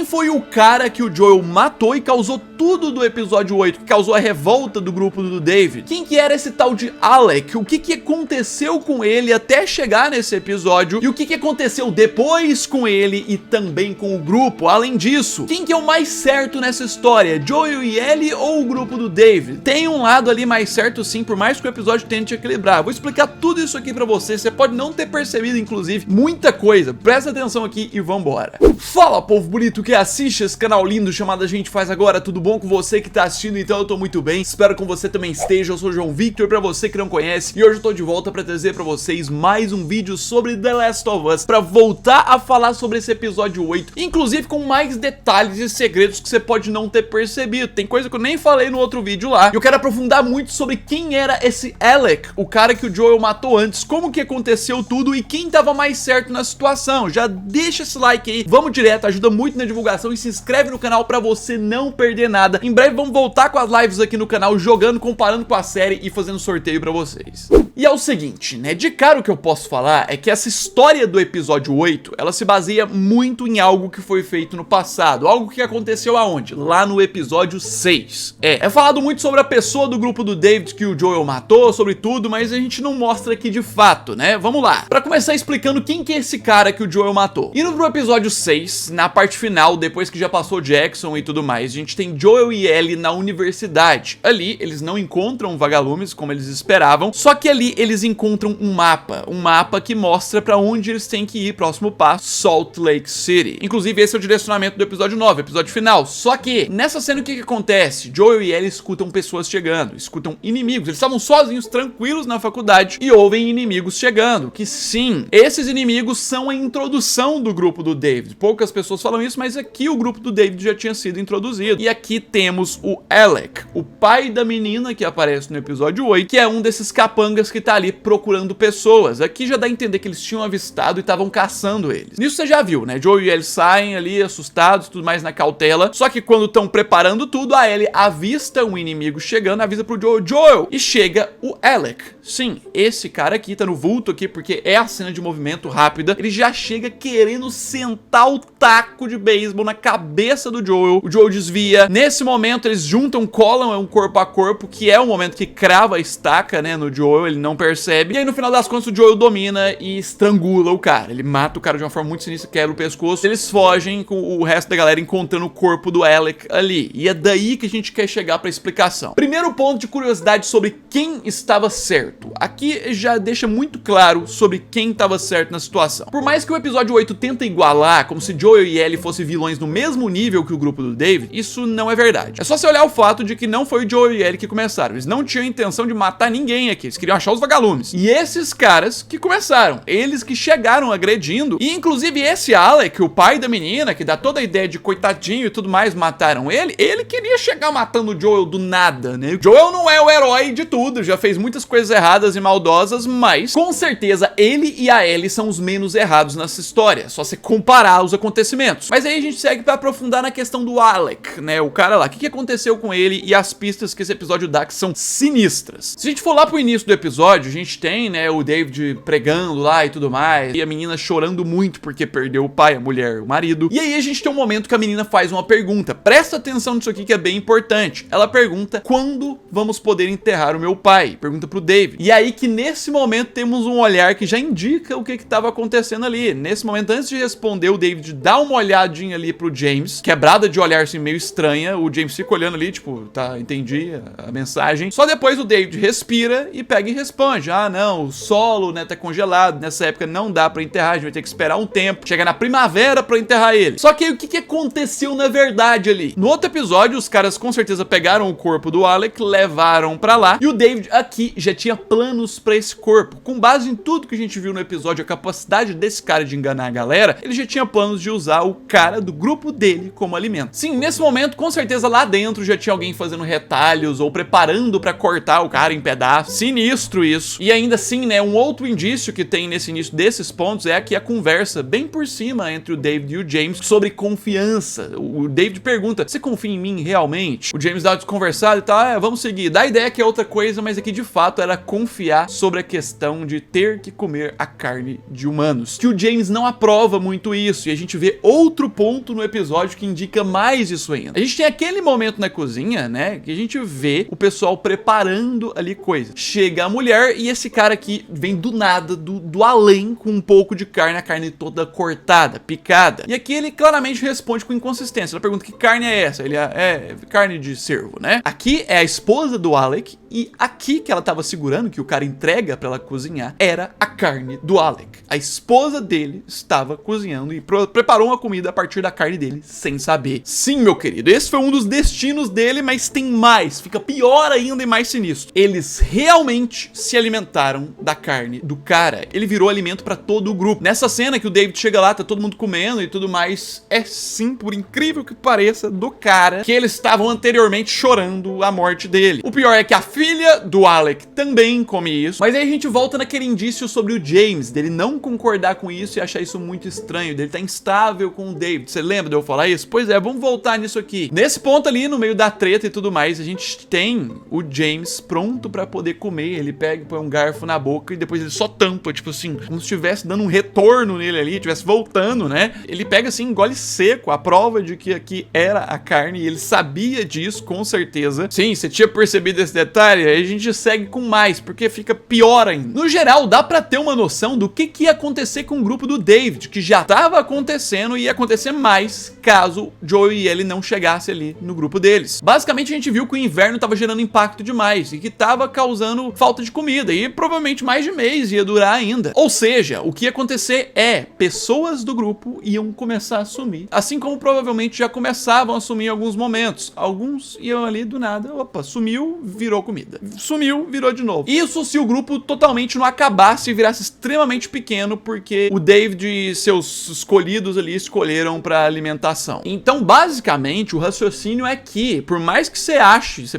Quem foi o cara que o Joel matou e causou tudo do episódio 8, que causou a revolta do grupo do David? Quem que era esse tal de Alec? O que aconteceu com ele até chegar nesse episódio? E o que aconteceu depois com ele e também com o grupo? Além disso, quem que é o mais certo nessa história? Joel e Ellie ou o grupo do David? Tem um lado ali mais certo sim, por mais que o episódio tente equilibrar. Vou explicar tudo isso aqui pra você. Você pode não ter percebido, inclusive, muita coisa. Presta atenção aqui e vambora. Fala, povo bonito que assiste esse canal lindo chamado A Gente Faz Agora. Tudo bom com você que tá assistindo? Então eu tô muito bem. Espero que você também esteja. Eu sou o João Victor, pra você que não conhece. E hoje eu tô de volta pra trazer pra vocês mais um vídeo sobre The Last of Us, pra voltar a falar sobre esse episódio 8, inclusive com mais detalhes e segredos que você pode não ter percebido. Tem coisa que eu nem falei no outro vídeo lá. E eu quero aprofundar muito sobre quem era esse Alec, o cara que o Joel matou antes, como que aconteceu tudo e quem tava mais certo na situação. Já deixa esse like aí, vamos direto, ajuda muito na divulgação e se inscreve no canal pra você não perder nada. Em breve vamos voltar com as lives aqui no canal, jogando, comparando com a série e fazendo sorteio pra vocês. E é o seguinte, né, de cara o que eu posso falar é que essa história do episódio 8, ela se baseia muito em algo que foi feito no passado, algo que aconteceu aonde? Lá no episódio 6. É falado muito sobre a pessoa do grupo do David que o Joel matou, sobre tudo, mas a gente não mostra aqui de fato, né? Vamos lá. Pra começar explicando quem que é esse cara que o Joel matou. Indo pro episódio 6, na parte final, depois que já passou Jackson e tudo mais, a gente tem Joel e Ellie na universidade. Ali, eles não encontram vagalumes como eles esperavam, só que ali eles encontram um mapa que mostra pra onde eles têm que ir, próximo passo, Salt Lake City. Inclusive, esse é o direcionamento do episódio 9, episódio final. Só que, nessa cena, o que acontece? Joel e Ellie escutam pessoas chegando, escutam inimigos. Eles estavam sozinhos, tranquilos na faculdade e ouvem inimigos chegando, que sim, esses inimigos são a introdução do grupo do David. Poucas pessoas falam isso, mas aqui o grupo do David já tinha sido introduzido. E aqui temos o Alec, o pai da menina que aparece no episódio 8, que é um desses capangas que tá ali procurando pessoas. Aqui já dá a entender que eles tinham avistado e estavam caçando eles. Nisso você já viu, né? Joel e Ellie saem ali assustados, tudo mais na cautela. Só que quando estão preparando tudo, a Ellie avista um inimigo chegando, avisa pro Joel, e chega o Alec. Sim, esse cara aqui tá no vulto aqui porque é a cena de movimento rápida. Ele já chega querendo sentar o taco de beisebol na cabeça do Joel. O Joel desvia. Nesse momento eles juntam, colam, é um corpo a corpo, que é o momento que crava a estaca, né, no Joel, ele não percebe. E aí no final das contas o Joel domina e estrangula o cara. Ele mata o cara de uma forma muito sinistra, quebra o pescoço. Eles fogem com o resto da galera encontrando o corpo do Alec ali. E é daí que a gente quer chegar pra explicação. Primeiro ponto de curiosidade sobre quem estava certo. Aqui já deixa muito claro sobre quem estava certo na situação. Por mais que o episódio 8 tenta igualar, como se Joel e Ellie fossem vilões no mesmo nível que o grupo do David, isso não é verdade. É só você olhar o fato de que não foi o Joel e Ellie que começaram. Eles não tinham intenção de matar ninguém aqui, eles queriam achar os vagalumes. E esses caras que começaram, eles que chegaram agredindo, e inclusive esse Alec, o pai da menina, que dá toda a ideia de coitadinho e tudo mais, mataram ele queria chegar matando o Joel do nada, né? O Joel não é o herói de tudo, já fez muitas coisas erradas e maldosas, mas com certeza ele e a Ellie são os menos errados nessa história, só se comparar os acontecimentos. Mas aí a gente segue pra aprofundar na questão do Alec, né? O cara lá, o que aconteceu com ele e as pistas que esse episódio dá que são sinistras. Se a gente for lá pro início do episódio, a gente tem, né, o David pregando lá e tudo mais, e a menina chorando muito porque perdeu o pai, a mulher, o marido. E aí a gente tem um momento que a menina faz uma pergunta. Presta atenção nisso aqui que é bem importante. Ela pergunta: quando vamos poder enterrar o meu pai? Pergunta pro David. E aí que nesse momento temos um olhar que já indica o que estava acontecendo ali. Nesse momento, antes de responder, o David dá uma olhadinha ali pro James, quebrada de olhar assim meio estranha. O James fica olhando ali, tipo, tá, entendi a mensagem. Só depois o David respira e pega e responde: ah, não, o solo, né, tá congelado. Nessa época não dá pra enterrar, a gente vai ter que esperar um tempo, chegar na primavera pra enterrar ele. Só que aí o que aconteceu na verdade ali? No outro episódio, os caras com certeza pegaram o corpo do Alec, levaram pra lá, e o David aqui já tinha planos pra esse corpo. Com base em tudo que a gente viu no episódio, a capacidade desse cara de enganar a galera, ele já tinha planos de usar o cara do grupo dele como alimento. Sim, nesse momento, com certeza lá dentro já tinha alguém fazendo retalhos ou preparando pra cortar o cara em pedaços. Sinistro dentro isso. E ainda assim, né, um outro indício que tem nesse início desses pontos é aqui a conversa bem por cima entre o David e o James sobre confiança. O David pergunta: você confia em mim realmente? O James dá uma desconversada e tal, vamos seguir. Dá a ideia que é outra coisa, mas aqui de fato era confiar sobre a questão de ter que comer a carne de humanos. Que o James não aprova muito isso, e a gente vê outro ponto no episódio que indica mais isso ainda. A gente tem aquele momento na cozinha, né, que a gente vê o pessoal preparando ali coisa. Chega a mulher e esse cara aqui vem do nada, do além, com um pouco de carne, a carne toda cortada, picada. E aqui ele claramente responde com inconsistência. Ela pergunta: que carne é essa? Ele: é carne de cervo, né? Aqui é a esposa do Alec, e aqui que ela tava segurando, que o cara entrega pra ela cozinhar, era a carne do Alec. A esposa dele estava cozinhando e preparou uma comida a partir da carne dele, sem saber. Sim, meu querido, esse foi um dos destinos dele, mas tem mais. Fica pior ainda e mais sinistro. Eles realmente se alimentaram da carne do cara. Ele virou alimento pra todo o grupo. Nessa cena que o David chega lá, tá todo mundo comendo e tudo mais, é sim, por incrível que pareça, do cara que eles estavam anteriormente chorando a morte dele. O pior é que a filha do Alec também come isso, mas aí a gente volta naquele indício sobre o James, dele não concordar com isso e achar isso muito estranho, dele tá instável com o David. Você lembra de eu falar isso? Pois é, vamos voltar nisso aqui. Nesse ponto ali, no meio da treta e tudo mais, a gente tem o James pronto pra poder comer. Ele pega e põe um garfo na boca e depois ele só tampa, tipo assim, como se estivesse dando um retorno nele ali, estivesse voltando, né? Ele pega assim, engole seco, a prova de que aqui era a carne, e ele sabia disso, com certeza. Sim, você tinha percebido esse detalhe? Aí a gente segue com mais, porque fica pior ainda. No geral, dá pra ter uma noção do que ia acontecer com o grupo do David, que já tava acontecendo e ia acontecer mais caso Joey e ele não chegasse ali no grupo deles. Basicamente, a gente viu que o inverno tava gerando impacto demais e que tava causando falta de comida, e provavelmente mais de mês ia durar ainda. Ou seja, o que ia acontecer é pessoas do grupo iam começar a sumir, assim como provavelmente já começavam a sumir em alguns momentos. Alguns iam ali do nada, opa, sumiu, virou comida. Sumiu, virou de novo. Isso se o grupo totalmente não acabasse e virasse extremamente pequeno, porque o David e seus escolhidos ali escolheram pra alimentação. Então, basicamente, o raciocínio é que, por mais que você ache, você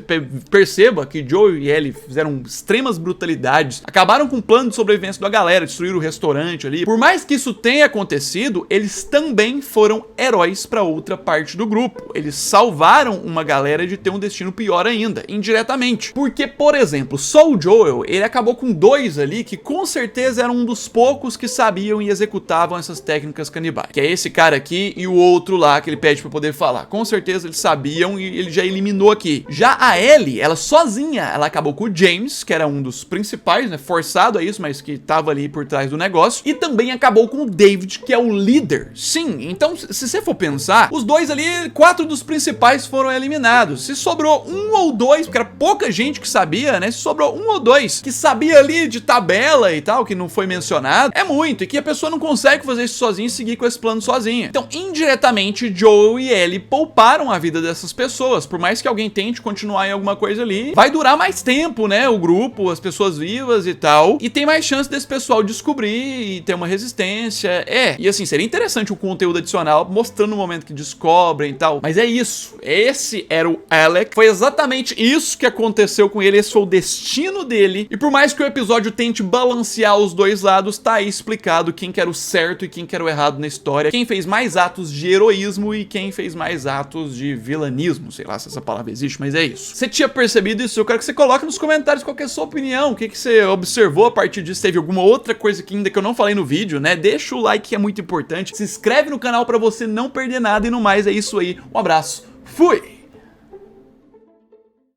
perceba que Joey e Ellie fizeram extremas brutalidades, acabaram com o plano de sobrevivência da galera, destruíram o restaurante ali, por mais que isso tenha acontecido, eles também foram heróis pra outra parte do grupo. Eles salvaram uma galera de ter um destino pior ainda, indiretamente. Porque, por exemplo, só o Joel, ele acabou com dois ali que com certeza eram um dos poucos que sabiam e executavam essas técnicas canibais. Que é esse cara aqui e o outro lá que ele pede pra poder falar. Com certeza eles sabiam e ele já eliminou aqui. Já a Ellie, ela sozinha, ela acabou com o James, que era um dos principais, né, forçado a isso, mas que tava ali por trás do negócio. E também acabou com o David, que é o líder. Sim, então se você for pensar, os dois ali, 4 dos principais foram eliminados. Se sobrou um ou dois, porque era pouca gente que sabia, né? Se sobrou um ou dois que sabia ali de tabela e tal, que não foi mencionado, é muito, e que a pessoa não consegue fazer isso sozinha e seguir com esse plano sozinha. Então, indiretamente, Joel e Ellie pouparam a vida dessas pessoas. Por mais que alguém tente continuar em alguma coisa ali, vai durar mais tempo, né? O grupo, as pessoas vivas e tal, e tem mais chance desse pessoal descobrir e ter uma resistência. E assim, seria interessante um conteúdo adicional mostrando o momento que descobrem e tal, mas é isso. Esse era o Alec, foi exatamente isso que aconteceu com ele, esse foi o destino dele, e por mais que o episódio tente balancear os dois lados, tá aí explicado quem que era o certo e quem que era o errado na história, quem fez mais atos de heroísmo e quem fez mais atos de vilanismo, sei lá se essa palavra existe, mas é isso. Você tinha percebido isso? Eu quero que você coloque nos comentários qual que é a sua opinião, o que que você observou a partir disso, teve alguma outra coisa que ainda que eu não falei no vídeo, né? Deixa o like que é muito importante, se inscreve no canal pra você não perder nada, e no mais é isso aí, um abraço, fui!